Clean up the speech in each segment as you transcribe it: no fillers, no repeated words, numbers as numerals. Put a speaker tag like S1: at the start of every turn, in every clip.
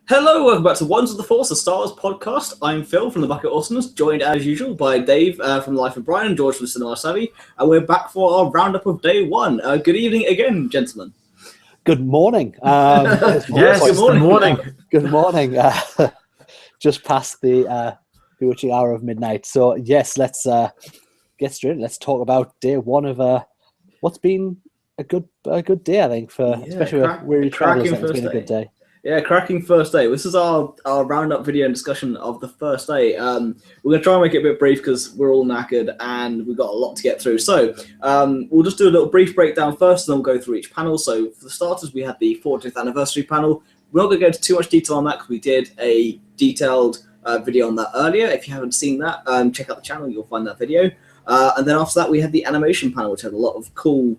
S1: Hello, welcome back to Ones of the Force, a Star Wars podcast. I'm Phil from the Bucket Awesomeness, joined as usual by Dave from Life of Brien and George from Cinema Savvy, and we're back for our roundup of day one. Good evening again, gentlemen.
S2: Good morning.
S1: Yes, good morning.
S2: Good morning. Just past the bewitching hour of midnight. So yes, let's get straight. Let's talk about day one of what's been a good day, I think, for especially weary travelers. It's been a good day.
S1: Yeah, cracking first day. This is our roundup video and discussion of the first day. We're going to try and make it a bit brief because we're all knackered and we've got a lot to get through. So we'll just do a little brief breakdown first and then we'll go through each panel. So for the starters, we had the 40th anniversary panel. We're not going to go into too much detail on that because we did a detailed video on that earlier. If you haven't seen that, check out the channel, you'll find that video. And then after that, we had the animation panel, which had a lot of cool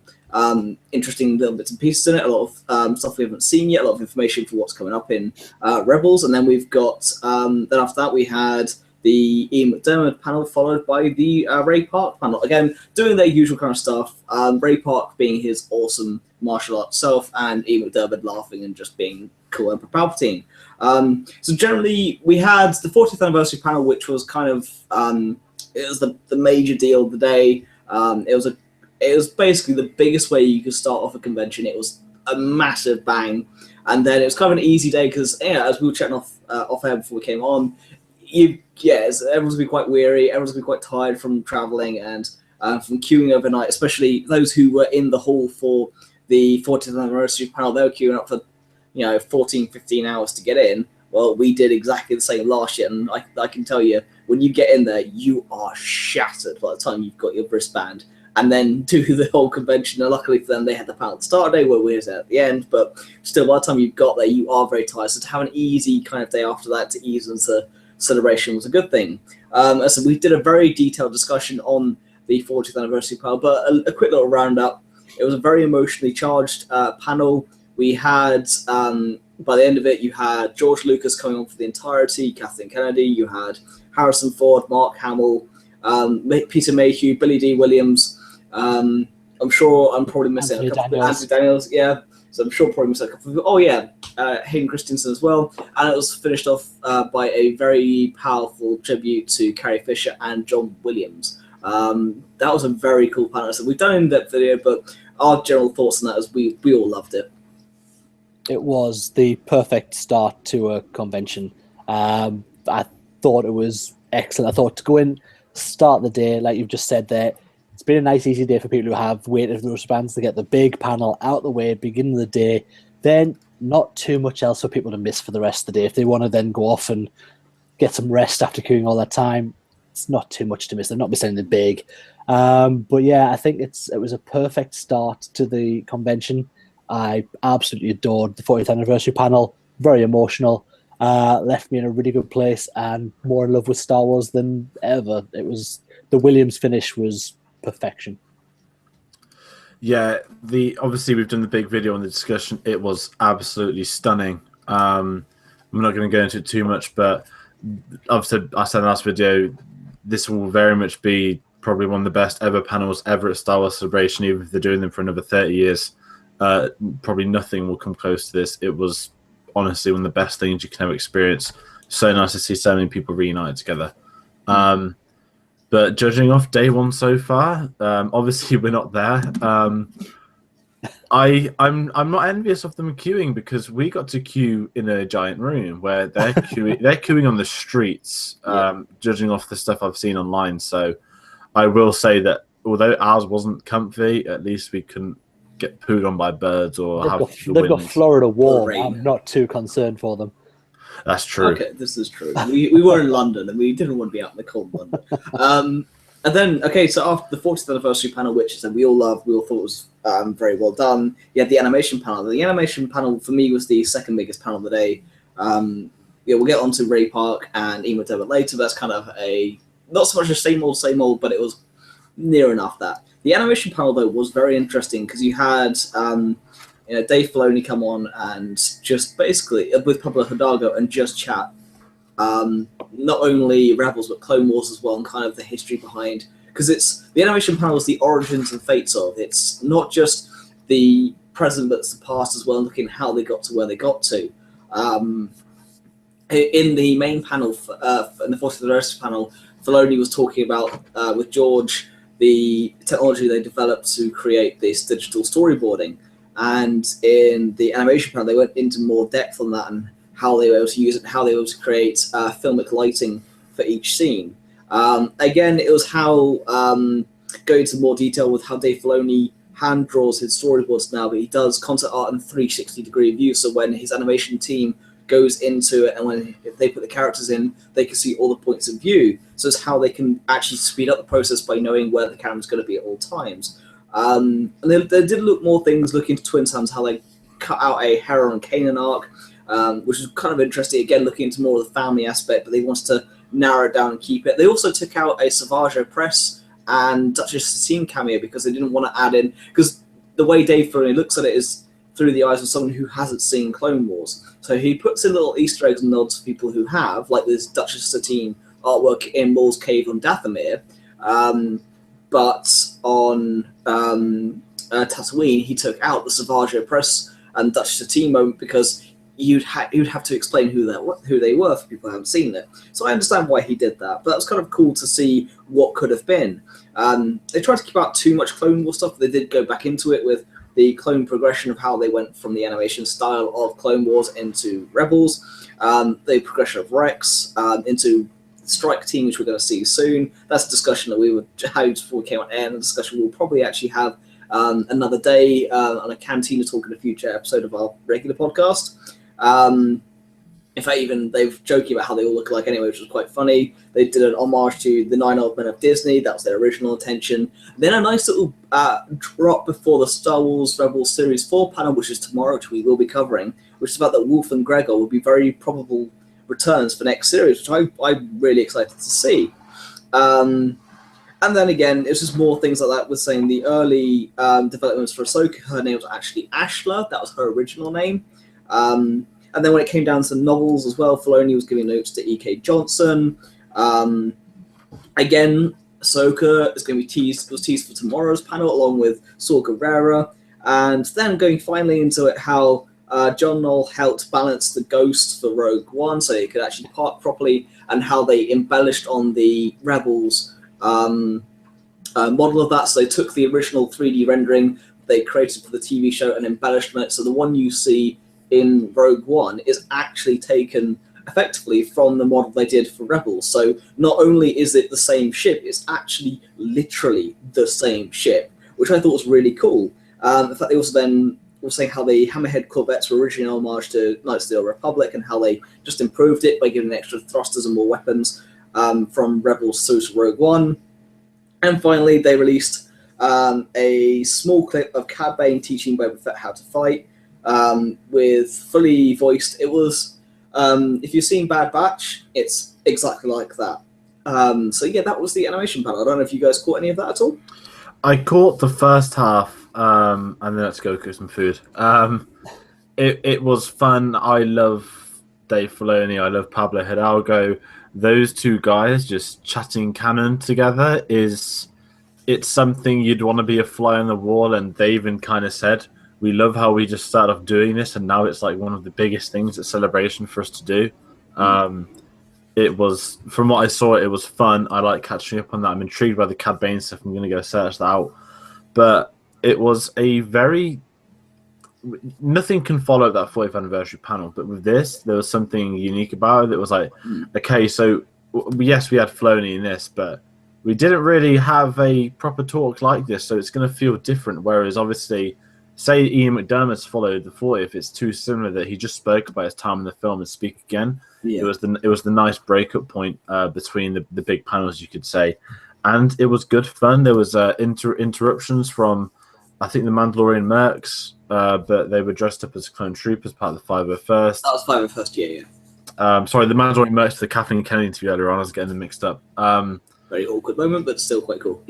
S1: interesting little bits and pieces in it, a lot of stuff we haven't seen yet, a lot of information for what's coming up in Rebels, and then we've got then after that we had the Ian McDermott panel followed by the Ray Park panel, again doing their usual kind of stuff, Ray Park being his awesome martial arts self and Ian McDermott laughing and just being cool Emperor Palpatine. So generally we had the 40th anniversary panel, which was kind of it was the major deal of the day. It was basically the biggest way you could start off a convention. It was a massive bang. And then it was kind of an easy day because, as we were chatting off air before we came on, everyone's going to be quite weary, everyone's going to be quite tired from traveling and from queuing overnight, especially those who were in the hall for the 40th anniversary panel. They were queuing up for 14, 15 hours to get in. Well, we did exactly the same last year, and I can tell you, when you get in there, you are shattered by the time you've got your wristband. And then do the whole convention. And luckily for them, they had the panel at the start of the day where we were at the end. But still, by the time you've got there, you are very tired. So to have an easy kind of day after that to ease into celebration was a good thing. So we did a very detailed discussion on the 40th anniversary panel, but a quick little roundup. It was a very emotionally charged panel. We had, by the end of it, you had George Lucas coming on for the entirety, Kathleen Kennedy, you had Harrison Ford, Mark Hamill, Peter Mayhew, Billy D. Williams. I'm sure I'm probably missing a couple of Anthony Daniels, yeah. So I'm sure probably missing a couple of Hayden Christensen as well. And it was finished off by a very powerful tribute to Carrie Fisher and John Williams. That was a very cool panel. So we've done an in-depth video, but our general thoughts on that is we all loved it.
S2: It was the perfect start to a convention. I thought it was excellent. I thought to go in, start the day, like you've just said there, it's been a nice, easy day for people who have waited for those bands to get the big panel out of the way, beginning of the day. Then not too much else for people to miss for the rest of the day. If they want to then go off and get some rest after queuing all that time, it's not too much to miss. They're not missing anything big. But yeah, I think it was a perfect start to the convention. I absolutely adored the 40th anniversary panel. Very emotional. Left me in a really good place and more in love with Star Wars than ever. The Williams finish was perfection.
S3: Yeah, obviously we've done the big video on the discussion. It was absolutely stunning. I'm not going to go into it too much, but I said in the last video, this will very much be probably one of the best ever panels ever at Star Wars Celebration, even if they're doing them for another 30 years. Probably nothing will come close to this. It was honestly one of the best things you can ever experience. So nice to see so many people reunited together. But judging off day one so far, obviously we're not there. I'm not envious of them queuing because we got to queue in a giant room where they're queuing on the streets. Judging off the stuff I've seen online, so I will say that although ours wasn't comfy, at least we couldn't get pooed on by birds or
S2: they've got Florida warm. I'm not too concerned for them.
S3: That's true.
S1: Okay, this is true. We were in London and we didn't want to be out in the cold London. And then, so after the 40th anniversary panel, which we all loved, we all thought was very well done, you had the animation panel. The animation panel, for me, was the second biggest panel of the day. We'll get on to Ray Park and Ian McDermott later. That's kind of not so much a same old, but it was near enough that. The animation panel, though, was very interesting because you had Dave Filoni come on and just basically, with Pablo Hidalgo, and just chat. Not only Rebels, but Clone Wars as well, and kind of the history behind. Because the animation panel is the origins and fates of. It's not just the present, but it's the past as well, and looking at how they got to where they got to. in the main panel, in the Force of the Rest panel, Filoni was talking about with George the technology they developed to create this digital storyboarding, and in the animation panel they went into more depth on that and how they were able to use it, how they were able to create filmic lighting for each scene. Again, it was how go into more detail with how Dave Filoni hand draws his storyboards now, but he does concept art in 360-degree view. So when his animation team goes into it and when if they put the characters in, they can see all the points of view. So it's how they can actually speed up the process by knowing where the camera's going to be at all times. And they did look more things looking to Twin Suns, how they cut out a Hera and Kanan arc, which is kind of interesting. Again, looking into more of the family aspect, but they wanted to narrow it down and keep it. They also took out a Savage Opress and Duchess Satine cameo because they didn't want to add in, because the way Dave Filoni looks at it is through the eyes of someone who hasn't seen Clone Wars. So he puts in little Easter eggs and nods for people who have, like this Duchess Satine artwork in Maul's Cave on Dathomir. But on Tatooine, he took out the Savage Opress and Duchess Satine moment because you'd have to explain who they were for people who haven't seen it. So I understand why he did that, but that was kind of cool to see what could have been. They tried to keep out too much Clone Wars stuff. They did go back into it with the clone progression of how they went from the animation style of Clone Wars into Rebels, the progression of Rex into Strike Team, which we're going to see soon. That's a discussion that we would have before we came on air, and a discussion we'll probably actually have another day on a Cantina talk in a future episode of our regular podcast. In fact, even they've joking about how they all look alike anyway, which was quite funny. They did an homage to the 9 Old Men of Disney. That was their original intention. Then a nice little drop before the Star Wars Rebels Series 4 panel, which is tomorrow, which we will be covering, which is about that Wolf and Gregor will be very probable returns for next series, which I'm really excited to see. And then again, it's just more things like that with saying the early developments for Ahsoka. Her name was actually Ashla. That was her original name. And then when it came down to novels as well, Filoni was giving notes to E.K. Johnson. Again, Ahsoka is going to be teased for tomorrow's panel along with Saw Gerrera. And then going finally into it, how John Knoll helped balance the ghost for Rogue One so it could actually park properly, and how they embellished on the Rebels model of that. So they took the original 3D rendering they created for the TV show and embellished on it. So the one you see in Rogue One is actually taken effectively from the model they did for Rebels. So not only is it the same ship, it's actually literally the same ship, which I thought was really cool. In fact, they also then were saying how the Hammerhead Corvettes were originally an homage to Knights of the Old Republic and how they just improved it by giving extra thrusters and more weapons from Rebels through to Rogue One. And finally, they released a small clip of Cad Bane teaching Boba Fett how to fight, with fully voiced. It was, if you've seen Bad Batch, it's exactly like that. So yeah, that was the animation panel. I don't know if you guys caught any of that at all.
S3: I caught the first half, and then let's go cook some food. It was fun. I love Dave Filoni. I love Pablo Hidalgo. Those two guys just chatting canon together it's something you'd want to be a fly on the wall. And they even kind of said, we love how we just started off doing this, and now it's like one of the biggest things at Celebration for us to do. It was, from what I saw, it was fun. I like catching up on that. I'm intrigued by the Cad Bane stuff. I'm going to go search that out. But it was a very... Nothing can follow that 40th anniversary panel, but with this, there was something unique about it. It was like, okay, so yes, we had Filoni in this, but we didn't really have a proper talk like this, so it's going to feel different. Whereas obviously, say Ian McDermott's followed the 40th, it's too similar that he just spoke about his time in the film and speak again. Yeah. It was the nice breakup point between the big panels, you could say, and it was good fun. There was interruptions from, I think, the Mandalorian mercs, but they were dressed up as clone troopers, part of the 501st.
S1: That was 501st, yeah.
S3: Sorry, the Mandalorian mercs for the Kathleen Kennedy interview earlier on. I was getting them mixed up.
S1: Very awkward moment, but still quite cool.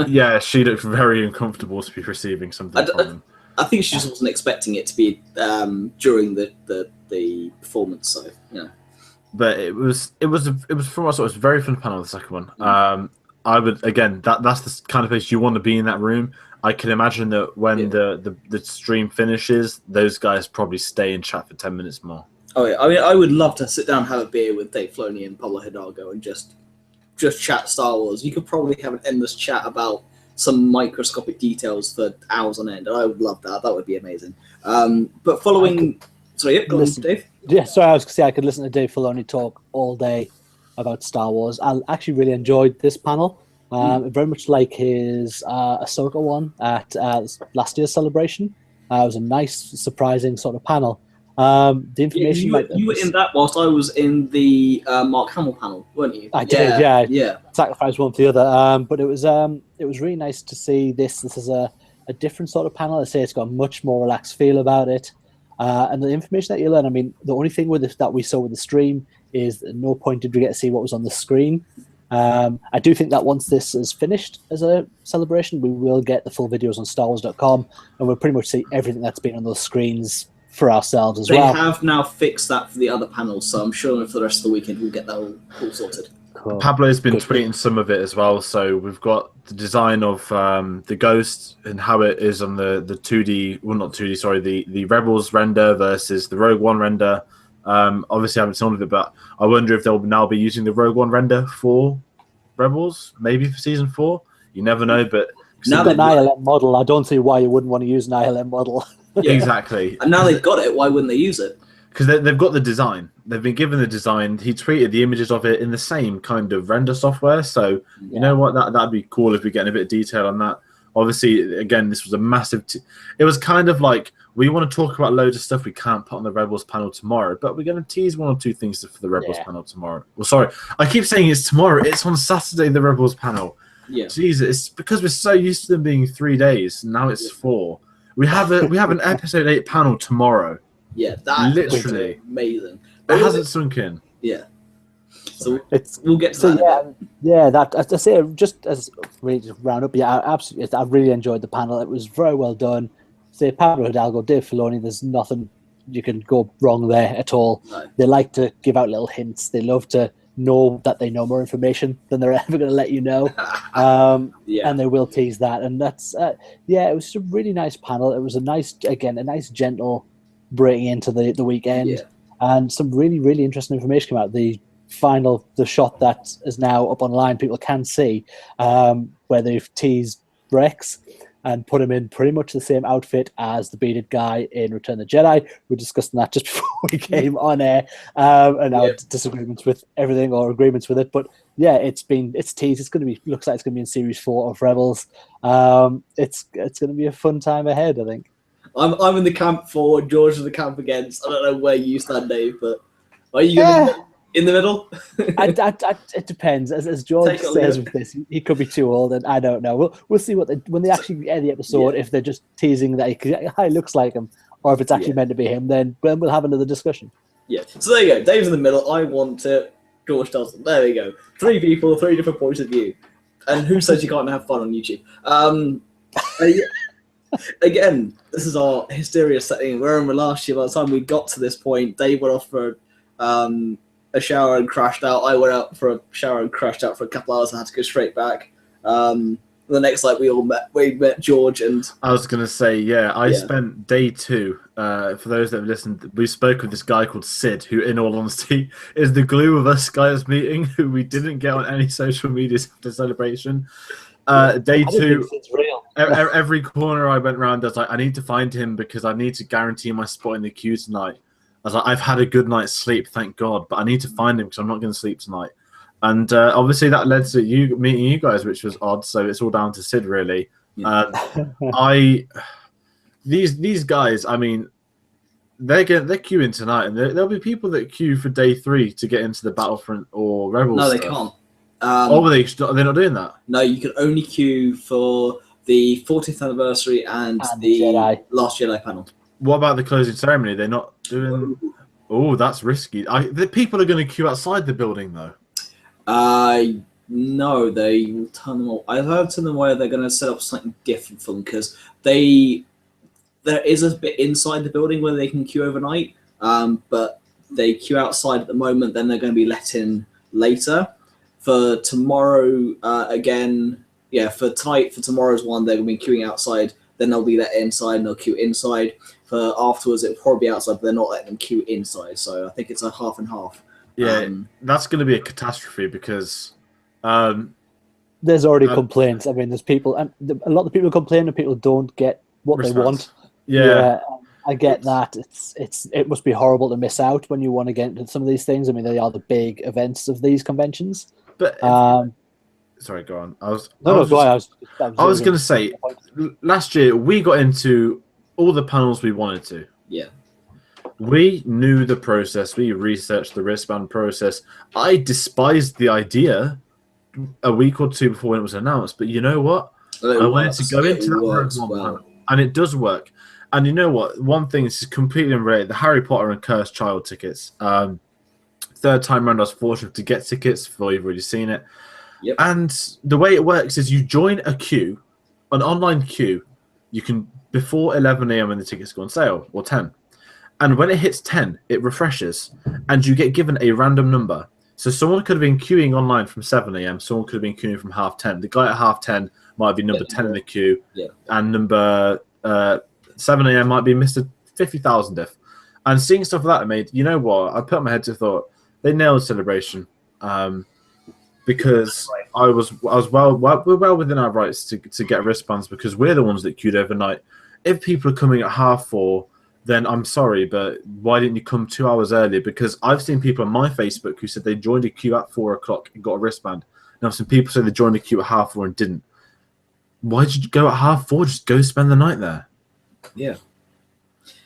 S3: Yeah, she looked very uncomfortable to be receiving something from them.
S1: I think she just wasn't expecting it to be during the performance. So yeah.
S3: But it was from what I saw, it was a very fun panel. The second one, I would again that's the kind of place you want to be in that room. I can imagine that when the stream finishes, those guys probably stay and chat for 10 minutes more.
S1: Oh yeah, I mean, I would love to sit down and have a beer with Dave Filoni and Pablo Hidalgo and just chat Star Wars. You could probably have an endless chat about some microscopic details for hours on end, and I would love that. That would be amazing. But following, sorry, yeah, go on, Dave.
S2: Yeah, sorry, I was going to say I could listen to Dave Filoni talk all day about Star Wars. I actually really enjoyed this panel. Very much like his Ahsoka one at last year's celebration. It was a nice, surprising sort of panel. The information
S1: you were in that whilst I was in the Mark Hamill panel, weren't you?
S2: I did, yeah. Sacrifice one for the other. But it was really nice to see this. This is a different sort of panel. I say it's got a much more relaxed feel about it. And the information that you learn, I mean, the only thing with this that we saw with the stream is at no point did we get to see what was on the screen. I do think that once this is finished as a celebration, we will get the full videos on StarWars.com, and we'll pretty much see everything that's been on those screens for ourselves as well.
S1: They have now fixed that for the other panels, so I'm sure for the rest of the weekend we'll get that all sorted.
S2: Cool.
S3: Pablo's been tweeting some of it as well, so we've got the design of the Ghost and how it is on the 2D, well not 2D, sorry, the Rebels render versus the Rogue One render. Obviously I haven't seen all of it, but I wonder if they'll now be using the Rogue One render for Rebels, maybe for Season 4. You never know, but...
S2: Now the ILM model, I don't see why you wouldn't want to use an ILM model.
S1: Yeah.
S3: Exactly.
S1: And now they've got it, why wouldn't they use it?
S3: Because they've got the design. They've been given the design. He tweeted the images of it in the same kind of render software. So, you know what? That'd be cool if we get a bit of detail on that. Obviously, again, this was a massive... it was kind of like, we want to talk about loads of stuff we can't put on the Rebels panel tomorrow, but we're going to tease one or two things for the Rebels panel tomorrow. Well, sorry. I keep saying it's tomorrow. It's on Saturday, the Rebels panel.
S1: Yeah.
S3: Jesus, it's because we're so used to them being 3 days. Now it's 4. We have an episode 8 panel tomorrow.
S1: Yeah, that
S3: literally
S1: amazing.
S3: It hasn't sunk in.
S1: Yeah. So we'll get to that.
S2: Yeah. That as I say, just as we just round up. Yeah, absolutely. I really enjoyed the panel. It was very well done. Say Pablo Hidalgo, Dave Filoni. There's nothing you can go wrong there at all. No. They like to give out little hints. They love to know that they know more information than they're ever going to let you know. And they will tease that. And that's it was just a really nice panel. It was a nice gentle breaking into the weekend, and some really, really interesting information came out. The shot that is now up online, people can see, where they've teased Rex and put him in pretty much the same outfit as the bearded guy in Return of the Jedi. We were discussing that just before we came on air, and our disagreements with everything or agreements with it. But yeah, it's teased. Looks like it's gonna be in Series 4 of Rebels. It's gonna be a fun time ahead, I think.
S1: I'm in the camp for, George in the camp against. I don't know where you stand, Dave, but are you in the middle?
S2: It depends. As George says with this, he could be too old, and I don't know. We'll see when they actually end the episode. If they're just teasing that he looks like him, or if it's actually meant to be him, then we'll have another discussion. Yeah.
S1: So there you go. Dave's in the middle. I want it. George doesn't. There we go. 3 people, 3 different points of view. And who says you can't have fun on YouTube? Again, this is our hysteria setting. We're in last year. By the time we got to this point, Dave went off for a shower and crashed out. I went out for a shower and crashed out for a couple hours and had to go straight back. The next night we met George, and
S3: I was going to say, I spent day 2. For those that have listened, we spoke with this guy called Sid, who, in all honesty, is the glue of us guys meeting, who we didn't get on any social media after celebration. Day 2, every corner I went around, I was like, I need to find him because I need to guarantee my spot in the queue tonight. I was like, I've had a good night's sleep, thank God, but I need to find him because I'm not going to sleep tonight. And obviously that led to you meeting you guys, which was odd. So it's all down to Sid, really. These guys, I mean, they're queuing tonight, and there'll be people that queue for day 3 to get into the Battlefront or Rebels.
S1: No, they can't.
S3: They're not doing that.
S1: No, you can only queue for the 40th anniversary and the Last Jedi panel.
S3: What about the closing ceremony? They're not doing. Oh, that's risky. The people are going to queue outside the building, though.
S1: No, they will turn them off. I've heard to them where they're going to set up something different for them because there is a bit inside the building where they can queue overnight, but they queue outside at the moment. Then they're going to be let in later. For tomorrow, for tomorrow's one, they're going to be queuing outside then they'll be let inside and they'll queue inside. For afterwards, it'll probably be outside, but they're not letting them queue inside. So I think it's a half and half.
S3: Yeah, that's going to be a catastrophe because
S2: there's already complaints. I mean, there's people, and a lot of people complain, and people don't get what they want.
S3: Yeah.
S2: I get that. It must be horrible to miss out when you want to get into some of these things. I mean, they are the big events of these conventions.
S3: But sorry, go on. I was going to say, last year we got into all the panels we wanted to.
S1: Yeah.
S3: We knew the process. We researched the wristband process. I despised the idea a week or two before when it was announced. But you know what? I wanted to go into that panel, and it does work. And you know what? One thing is completely unrelated. The Harry Potter and Cursed Child tickets. Third time around, I was fortunate to get tickets before you've already seen it.
S1: Yep.
S3: And the way it works is you join a queue, an online queue. You can, before 11 a.m. when the tickets go on sale, or 10. And when it hits 10, it refreshes, and you get given a random number. So someone could have been queuing online from 7 a.m. Someone could have been queuing from half 10. The guy at half 10 might be number 10 in the queue, and number 7 a.m. might be Mr. 50,000th. And seeing stuff like that made, you know what, I put my head to thought, they nailed Celebration. Because we're well within our rights to get wristbands because we're the ones that queued overnight. If people are coming at 4:30, then I'm sorry, but why didn't you come 2 hours earlier? Because I've seen people on my Facebook who said they joined a queue at 4 o'clock and got a wristband. And I've seen people say they joined a queue at 4:30 and didn't. Why did you go at 4:30? Just go spend the night there.
S1: Yeah.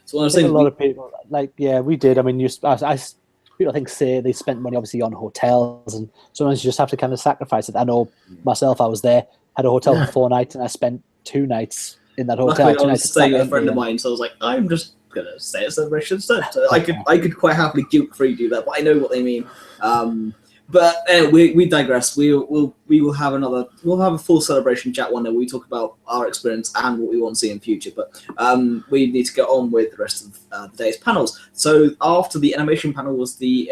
S1: So what I'm saying,
S2: a lot of people we did. I mean, people I think say they spent money obviously on hotels, and sometimes you just have to kind of sacrifice it. I know myself, I was there, had a hotel for 4 nights, and I spent 2 nights in that hotel.
S1: Luckily, I was staying with a friend of mine, so I was like, I'm just gonna stay at Celebration instead. So I could quite happily guilt-free do that, but I know what they mean. But anyway, we digress. We'll have a full Celebration chat one day where we talk about our experience and what we want to see in future. But we need to get on with the rest of the day's panels. So after the animation panel was the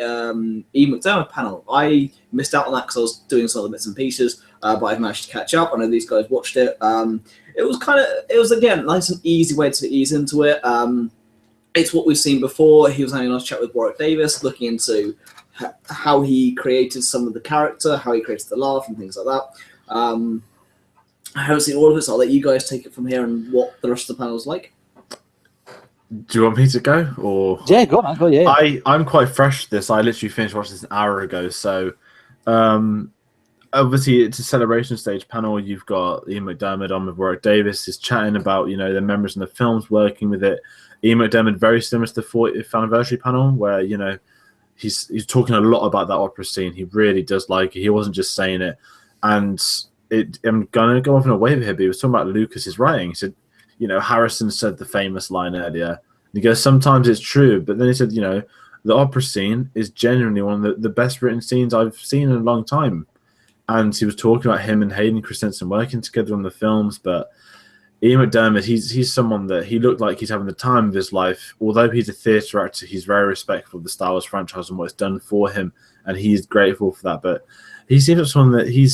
S1: E. McDermott panel. I missed out on that because I was doing some of the bits and pieces, but I've managed to catch up. I know these guys watched it. It was again nice and easy way to ease into it. It's what we've seen before. He was having a nice chat with Warwick Davis, looking into how he created some of the character, how he created the laugh and things like that. I haven't seen all of it, so I'll let you guys take it from here and what the rest of the panel's like.
S3: Do you want me to go? Or
S2: yeah, go on, go. Yeah.
S3: I'm quite fresh to this. I literally finished watching this an hour ago. So obviously it's a celebration stage panel. You've got Ian McDermott on with Warwick Davis. He's chatting about, the members in the films working with it. Ian McDermott, very similar to the 40th anniversary panel where, he's talking a lot about that opera scene. He really does like it. He wasn't just saying it. And I'm going to go off on a wave here, but he was talking about Lucas's writing. He said, Harrison said the famous line earlier. And he goes, sometimes it's true. But then he said, the opera scene is genuinely one of the best written scenes I've seen in a long time. And he was talking about him and Hayden Christensen working together on the films. But Ian McDermott, he's someone that he looked like he's having the time of his life. Although he's a theatre actor, he's very respectful of the Star Wars franchise and what it's done for him, and he's grateful for that. But he seems like someone that he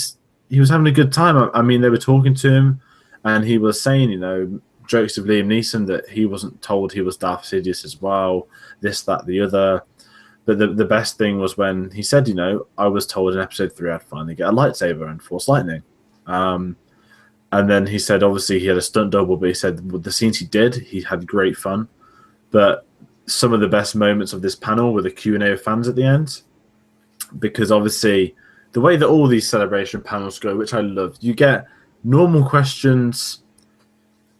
S3: was having a good time. I mean, they were talking to him, and he was saying, jokes of Liam Neeson that he wasn't told he was Darth Sidious as well, this, that, the other. But the best thing was when he said, I was told in episode 3 I'd finally get a lightsaber and Force lightning. And then he said, obviously, he had a stunt double, but he said with the scenes he did, he had great fun. But some of the best moments of this panel were the Q&A of fans at the end. Because obviously, the way that all these celebration panels go, which I love, you get normal questions,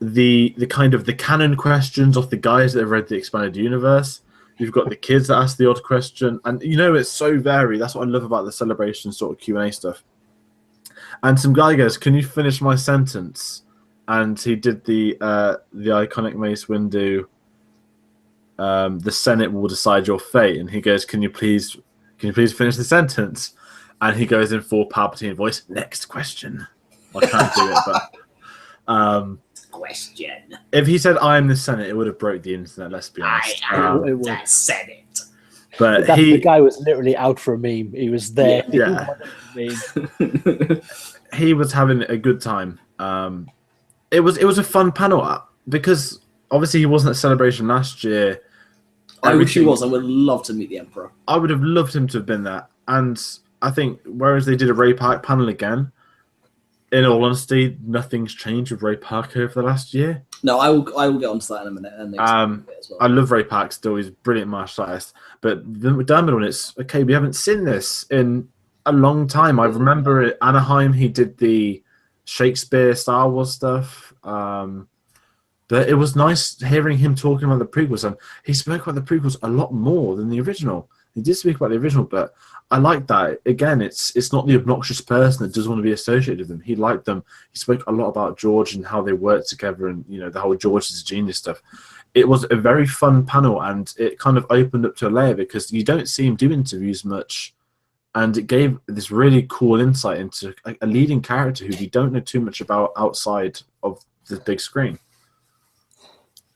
S3: the kind of the canon questions of the guys that have read the expanded universe. You've got the kids that ask the odd question. And, it's so varied. That's what I love about the celebration sort of Q&A stuff. And some guy goes, can you finish my sentence? And he did the iconic Mace Windu, the Senate will decide your fate. And he goes, can you please finish the sentence? And he goes in full Palpatine voice, next question. I can't do it, but
S1: question.
S3: If he said I am the Senate, it would have broke the internet, let's be honest.
S1: I am the Senate.
S3: But
S2: the guy was literally out for a meme. He was there.
S3: Yeah. He was having a good time. it was a fun panel because obviously he wasn't at Celebration last year.
S1: I wish he was. I would love to meet the Emperor.
S3: I would have loved him to have been there. And I think whereas they did a Ray Park panel again, in all honesty, nothing's changed with Ray Park over the last year.
S1: No, I will get onto that in a minute. And as well.
S3: I love Ray Park still. He's a brilliant martial artist. But the McDermott one, it's okay. We haven't seen this in a long time. I remember at Anaheim he did the Shakespeare Star Wars stuff. But it was nice hearing him talking about the prequels, and he spoke about the prequels a lot more than the original. He did speak about the original, but I like that. Again, it's not the obnoxious person that doesn't want to be associated with them. He liked them. He spoke a lot about George and how they worked together, and the whole George is a genius stuff. It was a very fun panel, and it kind of opened up to a layer because you don't see him do interviews much, and it gave this really cool insight into a leading character who we don't know too much about outside of the big screen.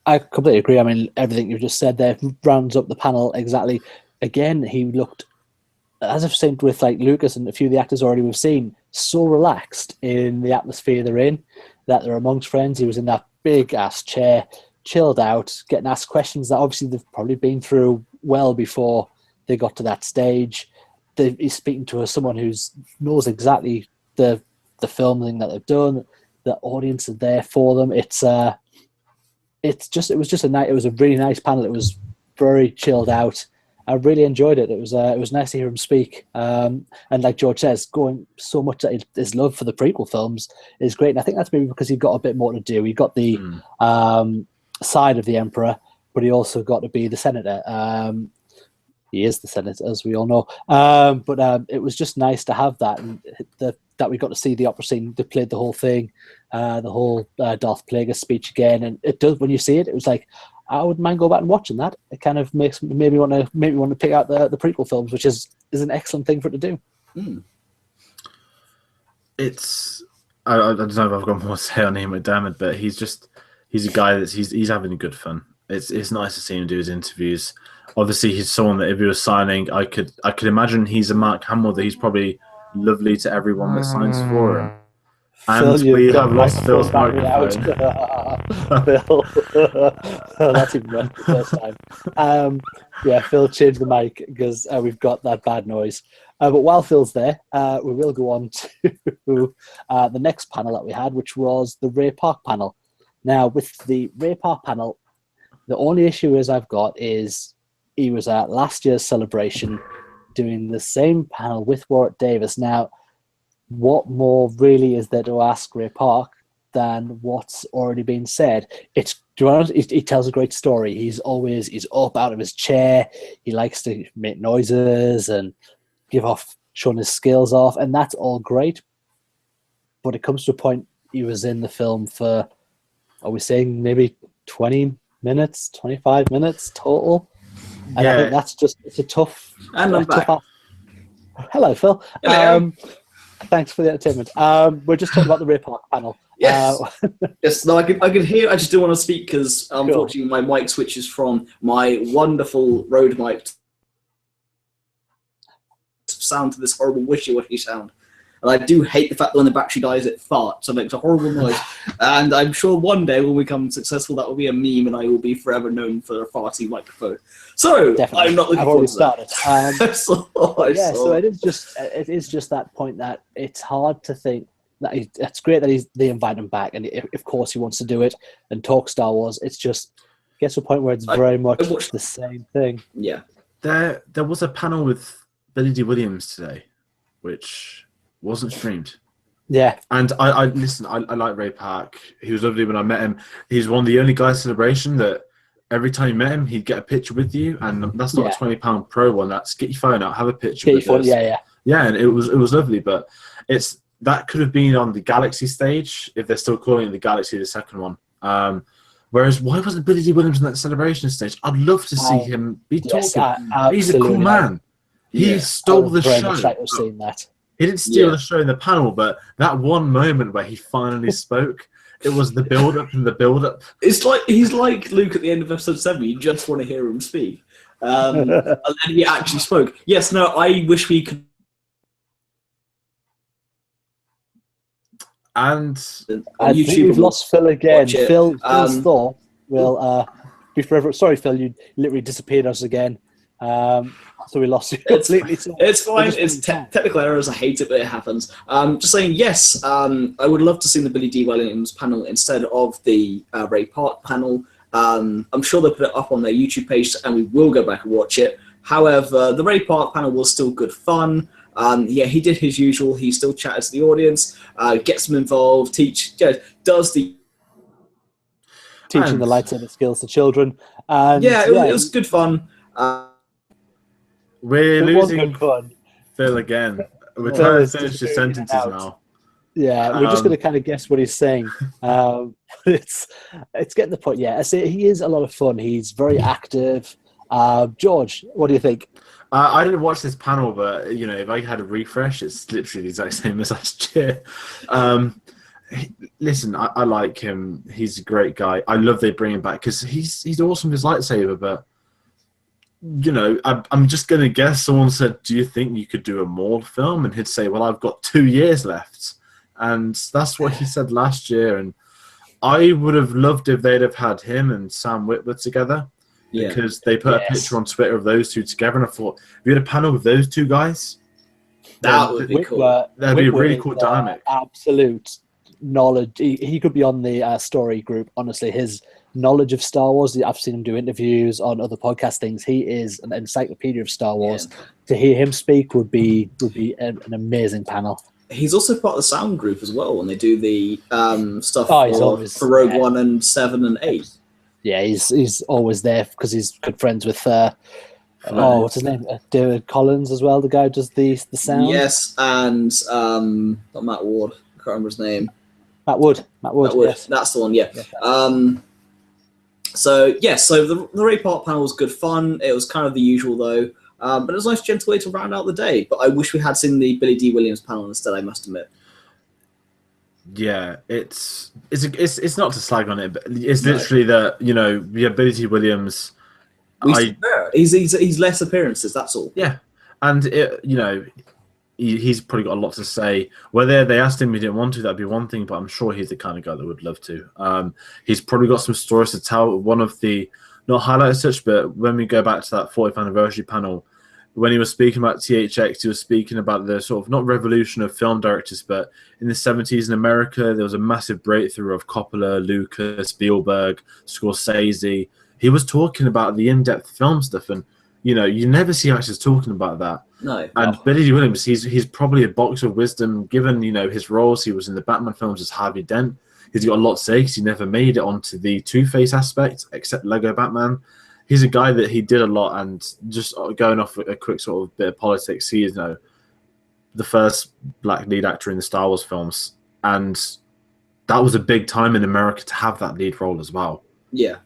S2: I completely agree. I mean, everything you just said there rounds up the panel exactly. Again, he looked, as I've seen with like Lucas and a few of the actors already we've seen, so relaxed in the atmosphere they're in, that they're amongst friends. He was in that big ass chair, chilled out, getting asked questions that obviously they've probably been through well before they got to that stage. He's speaking to someone who knows exactly the filming that they've done. The audience are there for them. It was a really nice panel. It was very chilled out. I really enjoyed it. It was nice to hear him speak. And like George says, going so much that his love for the prequel films is great. And I think that's maybe because he got a bit more to do. He got the side of the Emperor, but he also got to be the senator. He is the senator, as we all know. But it was just nice to have that, and that we got to see the opera scene. They played the whole thing, the whole Darth Plagueis speech again, and it does. When you see it, it was like I wouldn't mind go back and watching that. It kind of makes maybe want to pick out the prequel films, which is an excellent thing for it to do.
S3: It's I don't know if I've got more to say on Ian McDermott, but he's a guy he's having good fun. It's nice to see him do his interviews. Obviously, he's someone that if he was signing, I could imagine he's a Mark Hamill that he's probably lovely to everyone that signs for him. And
S2: Phil,
S3: we have lost Phil's microphone.
S2: Phil, that's even worse the first time. Yeah, Phil changed the mic because we've got that bad noise. But while Phil's there, we will go on to the next panel that we had, which was the Ray Park panel. Now, with the Ray Park panel, the only issue I've got is he was at last year's Celebration doing the same panel with Warwick Davis. Now, what more really is there to ask Ray Park than what's already been said? He tells a great story. He's up out of his chair. He likes to make noises and showing his skills off, and that's all great. But it comes to a point he was in the film for, are we saying maybe 20 minutes, 25 minutes total? And I think that's it's a tough.
S1: And I'm back.
S2: Hello, Phil.
S1: Hello.
S2: Thanks for the entertainment. We're just talking about the Ray Park panel.
S1: Yes. Yes. No, I could hear. I just didn't want to speak because unfortunately my mic switches from my wonderful Rode mic sound to this horrible wishy-washy sound. And I do hate the fact that when the battery dies, it farts. So it makes a horrible noise. And I'm sure one day when we become successful, that will be a meme, and I will be forever known for a farty microphone. So
S2: definitely.
S1: I'm not looking forward to that.
S2: So it is just that point that it's hard to think that it's great that they invite him back, and of course he wants to do it and talk Star Wars. It's just gets to a point where it's very much the same thing.
S1: Yeah.
S3: There was a panel with Billy D. Williams today, which wasn't streamed.
S2: Yeah.
S3: And I listen, I like Ray Park. He was lovely when I met him. He's one of the only guys at Celebration that every time you met him, he'd get a picture with you, and that's not a £20 pro one. That's get your phone out, have a picture with us. Yeah, and it was lovely. But that could have been on the Galaxy stage if they're still calling it the Galaxy, the second one. Whereas why wasn't Billy D. Williams on that Celebration stage? I'd love to see him be talking. He's a cool man. He stole the show. He didn't steal the show in the panel, but that one moment where he finally spoke, it was the build-up and the build-up.
S1: It's like he's like Luke at the end of episode 7. You just want to hear him speak. And then he actually spoke. Yes, no, I wish we could.
S3: And
S1: on
S2: I think
S1: YouTube.
S2: we've lost Phil again.
S1: watch it.
S2: Phil's thought will be forever. Sorry, Phil, you literally disappeared us again. So we lost you completely.
S1: It's fine. It's technical errors. I hate it, but it happens. Just saying, yes, I would love to see the Billy D. Williams panel instead of the Ray Park panel. I'm sure they'll put it up on their YouTube page, and we will go back and watch it. However, the Ray Park panel was still good fun. Yeah, he did his usual. He still chatted to the audience, gets them involved, does the
S2: teaching the lightsaber skills to children. And
S1: it was good fun.
S3: We're losing
S2: good fun.
S3: Phil again. We're trying to finish the sentences now.
S2: Yeah, we're just going to kind of guess what he's saying. It's getting the point. Yeah, I say he is a lot of fun. He's very active. George, what do you think?
S3: I didn't watch this panel, but if I had a refresh, it's literally the exact same as last year. Listen, I like him. He's a great guy. I love they bring him back because he's awesome with his lightsaber. But I'm just gonna guess. Someone said, "Do you think you could do a Maul film?" And he'd say, "Well, I've got 2 years left," and that's what he said last year. And I would have loved if they'd have had him and Sam Witwer together. Yeah. Because they put a picture on Twitter of those two together, and I thought, if you had a panel with those two guys,
S1: that would be cool.
S3: That'd be a really cool dynamic.
S2: Absolute knowledge. He could be on the story group. Honestly, his knowledge of Star Wars. I've seen him do interviews on other podcast things. He is an encyclopedia of Star Wars. Yeah. To hear him speak would be an amazing panel.
S1: He's also part of the sound group as well when they do the stuff for Rogue One and 7 and 8.
S2: Yeah, he's always there because he's good friends with what's his name? David Collins as well, the guy who does the sound.
S1: Yes, and not Matt Ward. I can't remember his name.
S2: Matt Wood. Yes.
S1: That's the one. Yeah. So the Ray Park panel was good fun. It was kind of the usual though, but it was a nice gentle way to round out the day. But I wish we had seen the Billy D. Williams panel instead. I must admit.
S3: Yeah, it's not to slag on it, but it's literally that the ability Williams.
S1: He's less appearances. That's all.
S3: Yeah, and he's probably got a lot to say. Whether they asked him, he didn't want to. That'd be one thing, but I'm sure he's the kind of guy that would love to. He's probably got some stories to tell. One of the not highlighted such, but when we go back to that 40th anniversary panel. When he was speaking about THX, he was speaking about the sort of not revolution of film directors, but in the 70s in America, there was a massive breakthrough of Coppola, Lucas, Spielberg, Scorsese. He was talking about the in-depth film stuff, and you never see actors talking about that.
S1: No.
S3: And Billy D. Williams, he's probably a box of wisdom. Given his roles, he was in the Batman films as Harvey Dent. He's got a lot to say because he never made it onto the Two-Face aspect, except Lego Batman. He's a guy that he did a lot, and just going off a quick sort of bit of politics, he is the first black lead actor in the Star Wars films, and that was a big time in America to have that lead role as well.
S1: Yeah,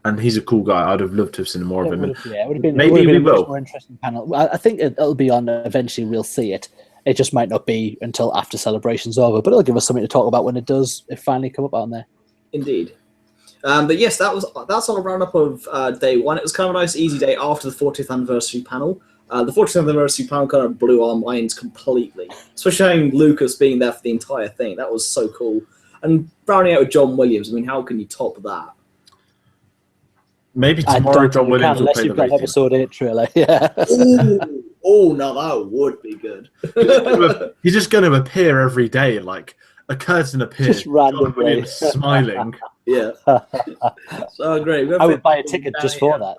S3: and he's a cool guy. I'd have loved to have seen more of him.
S2: It would have been a much more interesting panel. I think it'll be on. Eventually, we'll see it. It just might not be until after Celebration's over, but it'll give us something to talk about when it does. It finally come up on there.
S1: Indeed. But yes, that's on a roundup of day one. It was kind of a nice, easy day after the 40th anniversary panel. The 40th anniversary panel kind of blew our minds completely, especially having Lucas being there for the entire thing. That was so cool. And rounding out with John Williams. I mean, how can you top that?
S3: Maybe tomorrow John Williams will play the
S2: got episode 8 trailer. Yeah.
S1: Oh, no, that would be good.
S3: He's just going to appear every day, like a curtain appears.
S2: Just randomly
S3: smiling.
S1: Yeah. So great.
S2: I would buy a ticket just for that.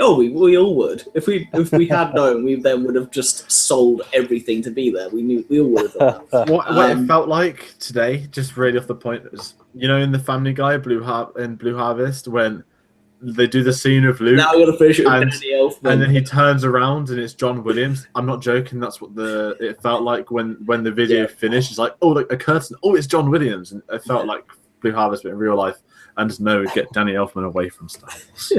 S1: Oh, we all would. If we had known, we then would have just sold everything to be there. We all would have done that.
S3: What it felt like today, just really off the point, was in the Family Guy Blue Harvest when they do the scene of Luke.
S1: Now we're gonna finish it with Danny Elfman.
S3: And then he turns around and it's John Williams. I'm not joking. That's what it felt like when the video finished. It's like, oh, like a curtain. Oh, it's John Williams, and it felt like Blue Harvest, but in real life. And just know get Danny Elfman away from Star
S1: Wars.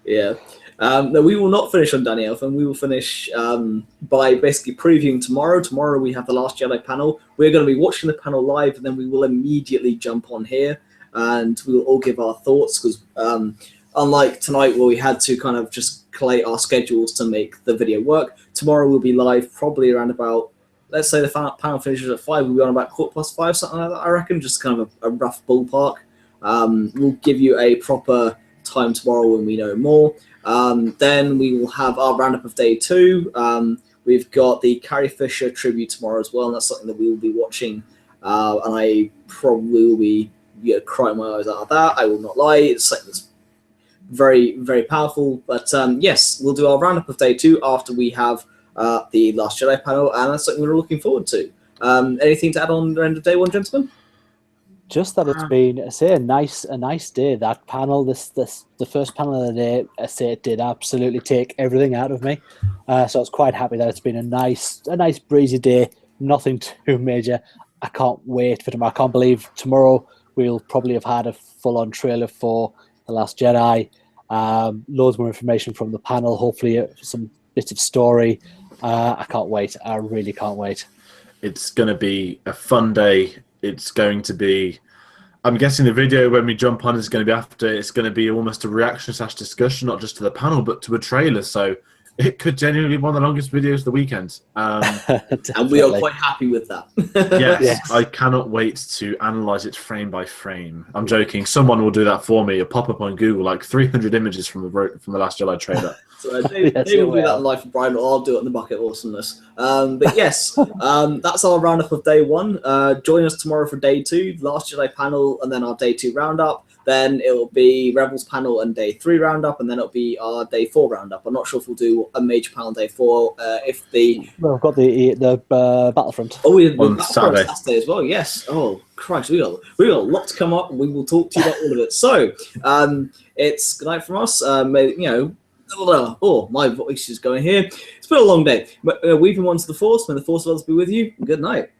S1: Yeah. No, we will not finish on Danny Elfman. We will finish by basically previewing tomorrow. Tomorrow we have the Last Jedi panel. We're going to be watching the panel live, and then we will immediately jump on here, and we will all give our thoughts, because unlike tonight where we had to kind of just collate our schedules to make the video work, tomorrow we'll be live probably around about let's say the panel finishes at 5, we'll be on about 5:15, something like that, I reckon, just kind of a rough ballpark. We'll give you a proper time tomorrow when we know more. Then we will have our roundup of day 2. We've got the Carrie Fisher tribute tomorrow as well, and that's something that we will be watching. And I probably will be crying my eyes out of that. I will not lie. It's something that's very, very powerful. But yes, we'll do our roundup of day 2 after we have the Last Jedi panel, and that's something we're looking forward to. Anything to add on the end of day 1, gentlemen?
S2: Just that it's been, I say, a nice day. That panel, the first panel of the day, I say it did absolutely take everything out of me. So I was quite happy that it's been a nice breezy day. Nothing too major. I can't wait for tomorrow. I can't believe tomorrow we'll probably have had a full-on trailer for The Last Jedi. Loads more information from the panel. Hopefully, some bits of story. I can't wait. I really can't wait.
S3: It's going to be a fun day. It's going to be, I'm guessing the video when we jump on is going to be after, it's going to be almost a reaction / discussion, not just to the panel, but to a trailer. So it could genuinely be one of the longest videos of the weekend.
S1: And we are quite happy with that.
S3: Yes, I cannot wait to analyze it frame by frame. I'm joking. Someone will do that for me. A pop-up on Google, like 300 images from the Last Jedi trailer.
S1: So they will do that in live for Brien, or I'll do it in the Bucket Awesomeness. But yes, that's our roundup of day 1. Join us tomorrow for day 2, Last Jedi panel, and then our day 2 roundup. Then it will be Rebels panel and day 3 roundup, and then it'll be our day 4 roundup. I'm not sure if we'll do a major panel day 4. If the
S2: we've got the Battlefront.
S1: Oh, we
S3: on Saturday
S1: as well. Yes. Oh Christ, we got a lot to come up, and we will talk to you about all of it. So it's good night from us. Oh, my voice is going here. It's been a long day, but we've been one to the Force. May the Force of us be with you. Good night.